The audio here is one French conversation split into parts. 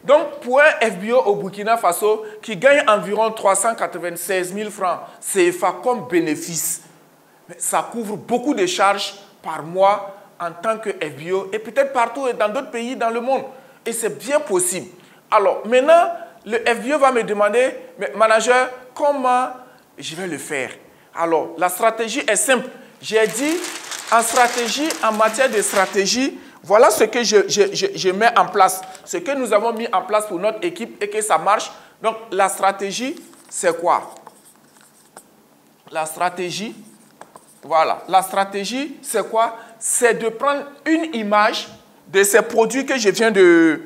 Donc, pour un FBO au Burkina Faso qui gagne environ 396 000 francs CFA comme bénéfice, ça couvre beaucoup de charges par mois en tant que FBO et peut-être partout et dans d'autres pays dans le monde. Et c'est bien possible. Alors, maintenant, le FBO va me demander, mais manager, comment je vais le faire? Alors, la stratégie est simple. J'ai dit, en matière de stratégie, voilà ce que je mets en place. Ce que nous avons mis en place pour notre équipe et que ça marche. Donc, la stratégie, c'est quoi? La stratégie, voilà. La stratégie, c'est quoi? C'est de prendre une image de ces produits que je viens de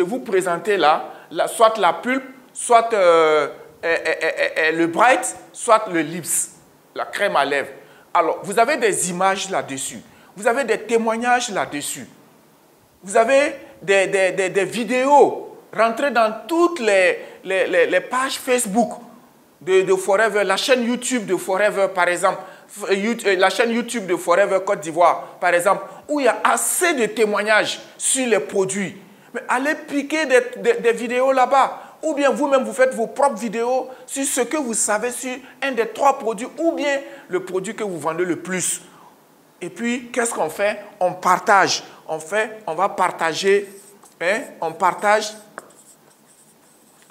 vous présenter là, soit la pulpe, soit le bright, soit le lips, la crème à lèvres. Alors, vous avez des images là-dessus. Vous avez des témoignages là-dessus. Vous avez des vidéos. Rentrez dans toutes les pages Facebook de Forever, la chaîne YouTube de Forever, par exemple, la chaîne YouTube de Forever Côte d'Ivoire, par exemple, où il y a assez de témoignages sur les produits. Mais allez piquer des vidéos là-bas. Ou bien vous-même, vous faites vos propres vidéos sur ce que vous savez sur un des 3 produits ou bien le produit que vous vendez le plus. Et puis, qu'est-ce qu'on fait? On partage. On va partager, hein, on partage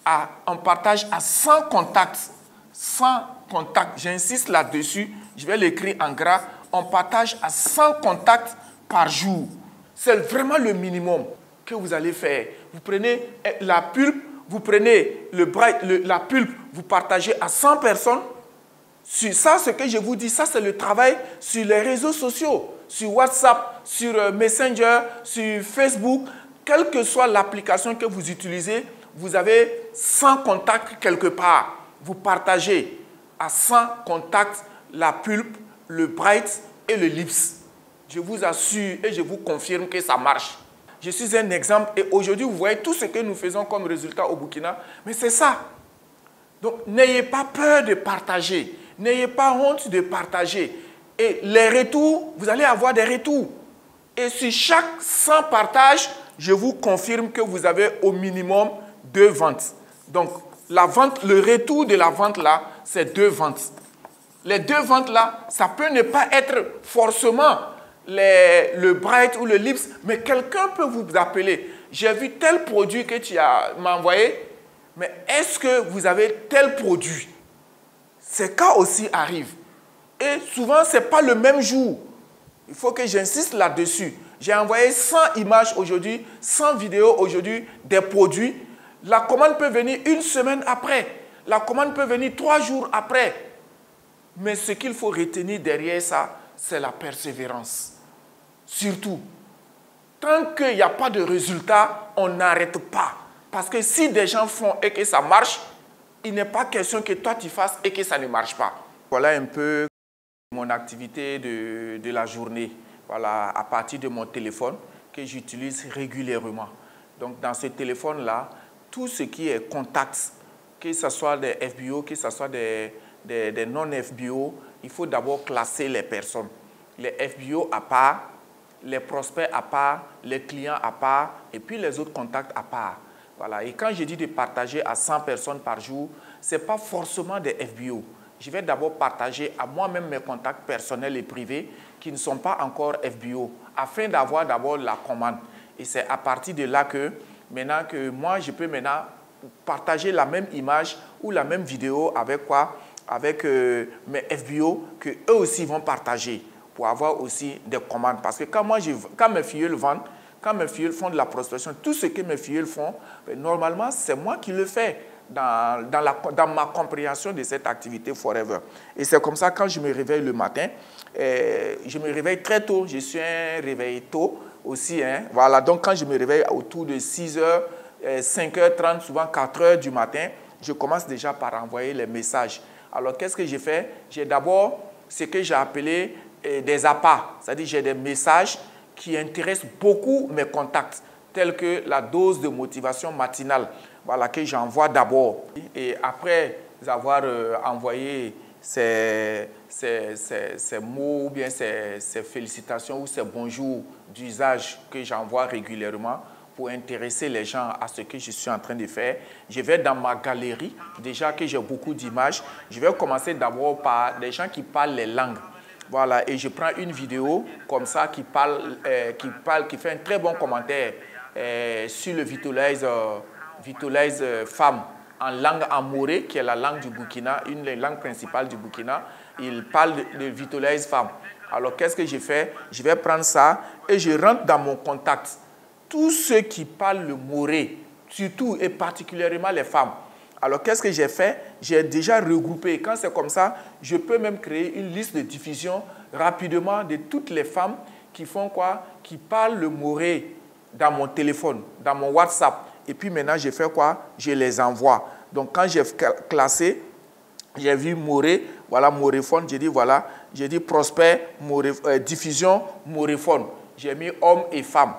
à 100 contacts. 100 contacts, j'insiste là-dessus, je vais l'écrire en gras. On partage à 100 contacts par jour. C'est vraiment le minimum que vous allez faire. Vous prenez la pulpe, vous prenez la pulpe, vous partagez à 100 personnes. Sur ça, ce que je vous dis, ça c'est le travail sur les réseaux sociaux, sur WhatsApp, sur Messenger, sur Facebook, quelle que soit l'application que vous utilisez, vous avez 100 contacts quelque part. Vous partagez à 100 contacts la pulpe, le bright et le lips. Je vous assure et je vous confirme que ça marche. Je suis un exemple et aujourd'hui, vous voyez tout ce que nous faisons comme résultat au Burkina, mais c'est ça. Donc, n'ayez pas peur de partager. N'ayez pas honte de partager. Et les retours, vous allez avoir des retours. Et sur chaque 100 partages, je vous confirme que vous avez au minimum 2 ventes. Donc, la vente, le retour de la vente là, c'est 2 ventes. Les 2 ventes là, ça peut ne pas être forcément le bright ou le lips, mais quelqu'un peut vous appeler. J'ai vu tel produit que tu m'as envoyé, mais est-ce que vous avez tel produit? Ces cas aussi arrivent. Et souvent, ce n'est pas le même jour. Il faut que j'insiste là-dessus. J'ai envoyé 100 images aujourd'hui, 100 vidéos aujourd'hui des produits. La commande peut venir 1 semaine après. La commande peut venir 3 jours après. Mais ce qu'il faut retenir derrière ça, c'est la persévérance. Surtout, tant qu'il n'y a pas de résultat, on n'arrête pas. Parce que si des gens font et que ça marche, il n'est pas question que toi tu fasses et que ça ne marche pas. Voilà un peu mon activité de la journée. Voilà, à partir de mon téléphone que j'utilise régulièrement. Donc dans ce téléphone-là, tout ce qui est contact, que ce soit des FBO, que ce soit des non-FBO, il faut d'abord classer les personnes. Les FBO à part, les prospects à part, les clients à part, et puis les autres contacts à part. Voilà. Et quand je dis de partager à 100 personnes par jour, ce n'est pas forcément des FBO. Je vais d'abord partager à moi-même mes contacts personnels et privés qui ne sont pas encore FBO, afin d'avoir d'abord la commande. Et c'est à partir de là que, maintenant que moi, je peux maintenant partager la même image ou la même vidéo avec quoi? Avec mes FBO que eux aussi vont partager pour avoir aussi des commandes. Parce que quand mes filles vendent, quand mes filles font de la prospection, tout ce que mes filles font, normalement, c'est moi qui le fais dans ma compréhension de cette activité Forever. Et c'est comme ça, quand je me réveille le matin, je me réveille très tôt. Je suis un réveil tôt aussi. Hein. Voilà, donc quand je me réveille autour de 6h, 5h30, souvent 4h du matin, je commence déjà par envoyer les messages. Alors, qu'est-ce que j'ai fait? J'ai d'abord ce que j'ai appelé des appâts. C'est-à-dire j'ai des messages qui intéressent beaucoup mes contacts, tels que la dose de motivation matinale, voilà, que j'envoie d'abord. Et après avoir envoyé ces mots ou bien ces félicitations ou ces bonjours d'usage que j'envoie régulièrement, pour intéresser les gens à ce que je suis en train de faire. Je vais dans ma galerie, déjà que j'ai beaucoup d'images. Je vais commencer d'abord par des gens qui parlent les langues. Voilà, et je prends une vidéo comme ça qui fait un très bon commentaire sur le Vitolaise femme en langue amoré, qui est la langue du Burkina, une des langues principales du Burkina. Il parle de Vitolaise femme. Alors, qu'est-ce que je fais? Je vais prendre ça et je rentre dans mon contact. Tous ceux qui parlent le moré, surtout et particulièrement les femmes. Alors, qu'est-ce que j'ai fait? J'ai déjà regroupé. Quand c'est comme ça, je peux même créer une liste de diffusion rapidement de toutes les femmes qui font quoi? Qui parlent le moré dans mon téléphone, dans mon WhatsApp. Et puis maintenant, je fais quoi? Je les envoie. Donc, quand j'ai classé, j'ai vu moré, voilà, moréphone, j'ai dit voilà, j'ai dit prospect, diffusion, moréphone. J'ai mis homme et femme.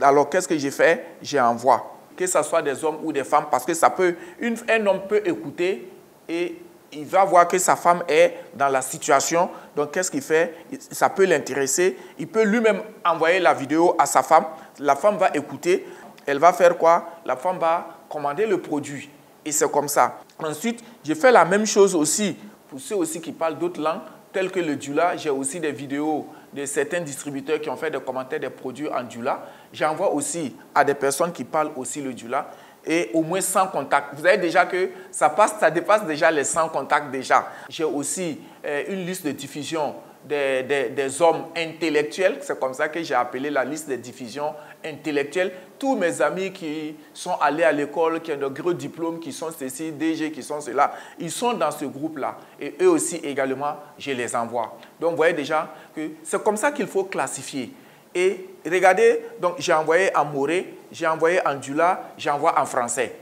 Alors, qu'est-ce que j'ai fait? J'envoie. Que ce soit des hommes ou des femmes, parce que ça peut, un homme peut écouter et il va voir que sa femme est dans la situation. Donc, qu'est-ce qu'il fait? Ça peut l'intéresser. Il peut lui-même envoyer la vidéo à sa femme. La femme va écouter. Elle va faire quoi? La femme va commander le produit. Et c'est comme ça. Ensuite, je fais la même chose aussi pour ceux aussi qui parlent d'autres langues, telles que le Dioula. J'ai aussi des vidéos de certains distributeurs qui ont fait des commentaires des produits en Dioula. J'envoie aussi à des personnes qui parlent aussi le Dioula. Et au moins 100 contacts. Vous savez déjà que ça dépasse déjà les 100 contacts déjà. J'ai aussi une liste de diffusion des hommes intellectuels. C'est comme ça que j'ai appelé la liste de diffusion intellectuelle. Tous mes amis qui sont allés à l'école, qui ont de gros diplômes, qui sont ceci, DG, qui sont cela, ils sont dans ce groupe-là. Et eux aussi également, je les envoie. Donc, vous voyez déjà que c'est comme ça qu'il faut classifier. Et regardez, donc j'ai envoyé en moré, j'ai envoyé en dioula, j'envoie en français.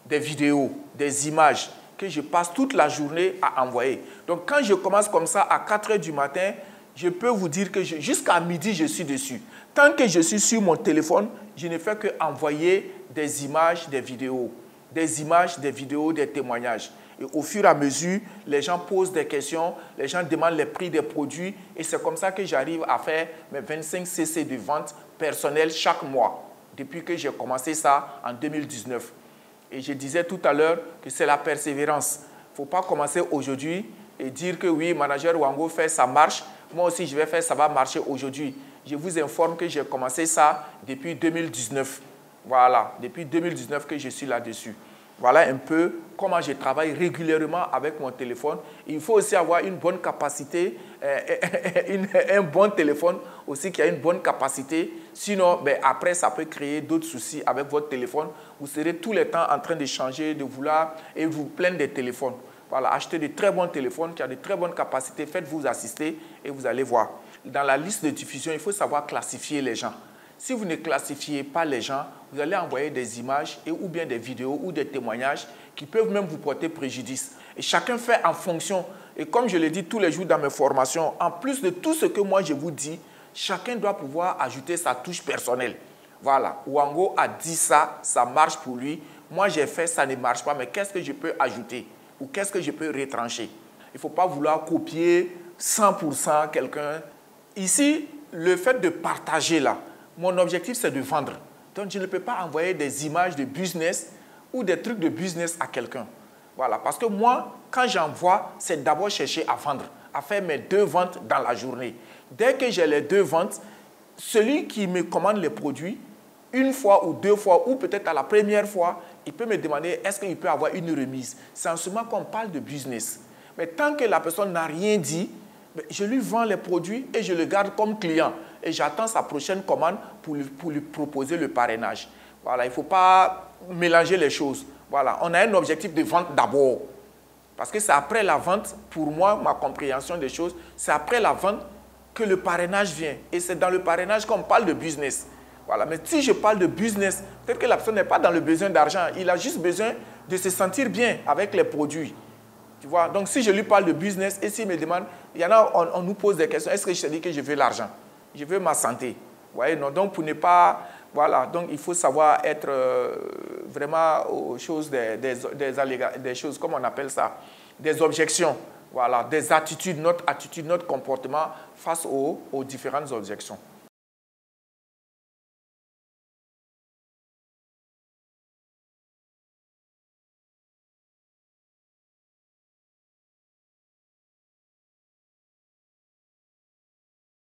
Des vidéos, des images que je passe toute la journée à envoyer. Donc quand je commence comme ça à 4 h du matin, je peux vous dire que jusqu'à midi, je suis dessus. Tant que je suis sur mon téléphone, je ne fais qu'envoyer des images, des vidéos. Des images, des vidéos, des témoignages. Et au fur et à mesure, les gens posent des questions, les gens demandent les prix des produits. Et c'est comme ça que j'arrive à faire mes 25 CC de vente personnelle chaque mois, depuis que j'ai commencé ça en 2019. Et je disais tout à l'heure que c'est la persévérance. Il ne faut pas commencer aujourd'hui et dire que oui, manager Wango fait, ça marche. Moi aussi, je vais faire, ça va marcher aujourd'hui. Je vous informe que j'ai commencé ça depuis 2019. Voilà, depuis 2019 que je suis là-dessus. Voilà un peu comment je travaille régulièrement avec mon téléphone. Il faut aussi avoir une bonne capacité, un bon téléphone aussi qui a une bonne capacité. Sinon, après, ça peut créer d'autres soucis avec votre téléphone. Vous serez tout le temps en train de changer, de vouloir et vous plaindre des téléphones. Voilà, achetez de très bons téléphones qui ont de très bonnes capacités. Faites-vous assister et vous allez voir. Dans la liste de diffusion, il faut savoir classifier les gens. Si vous ne classifiez pas les gens, vous allez envoyer des images ou bien des vidéos ou des témoignages qui peuvent même vous porter préjudice. Et chacun fait en fonction. Et comme je le dis tous les jours dans mes formations, en plus de tout ce que moi je vous dis, chacun doit pouvoir ajouter sa touche personnelle. Voilà, Wango a dit ça, ça marche pour lui. Moi j'ai fait, ça ne marche pas, mais qu'est-ce que je peux ajouter? Ou qu'est-ce que je peux retrancher? Il ne faut pas vouloir copier 100% quelqu'un. Ici, le fait de partager là, mon objectif, c'est de vendre. Donc, je ne peux pas envoyer des images de business ou des trucs de business à quelqu'un. Voilà, parce que moi, quand j'envoie, c'est d'abord chercher à vendre, à faire mes 2 ventes dans la journée. Dès que j'ai les 2 ventes, celui qui me commande les produits, une fois ou 2 fois, ou peut-être à la première fois, il peut me demander est-ce qu'il peut avoir une remise. C'est en ce moment qu'on parle de business. Mais tant que la personne n'a rien dit, je lui vends les produits et je le garde comme client. Et j'attends sa prochaine commande pour lui proposer le parrainage. Voilà, il ne faut pas mélanger les choses. Voilà, on a un objectif de vente d'abord. Parce que c'est après la vente, pour moi, ma compréhension des choses, c'est après la vente que le parrainage vient. Et c'est dans le parrainage qu'on parle de business. Voilà, mais si je parle de business, peut-être que la personne n'est pas dans le besoin d'argent. Il a juste besoin de se sentir bien avec les produits. Tu vois? Donc, si je lui parle de business et s'il me demande, il y en a, on nous pose des questions. Est-ce que je te dis que je veux l'argent? Je veux ma santé. Vous voyez, non, donc, pour ne pas... Voilà, donc il faut savoir être vraiment aux choses, des choses, comment on appelle ça? Des objections. Voilà, des attitudes, notre comportement face aux différentes objections.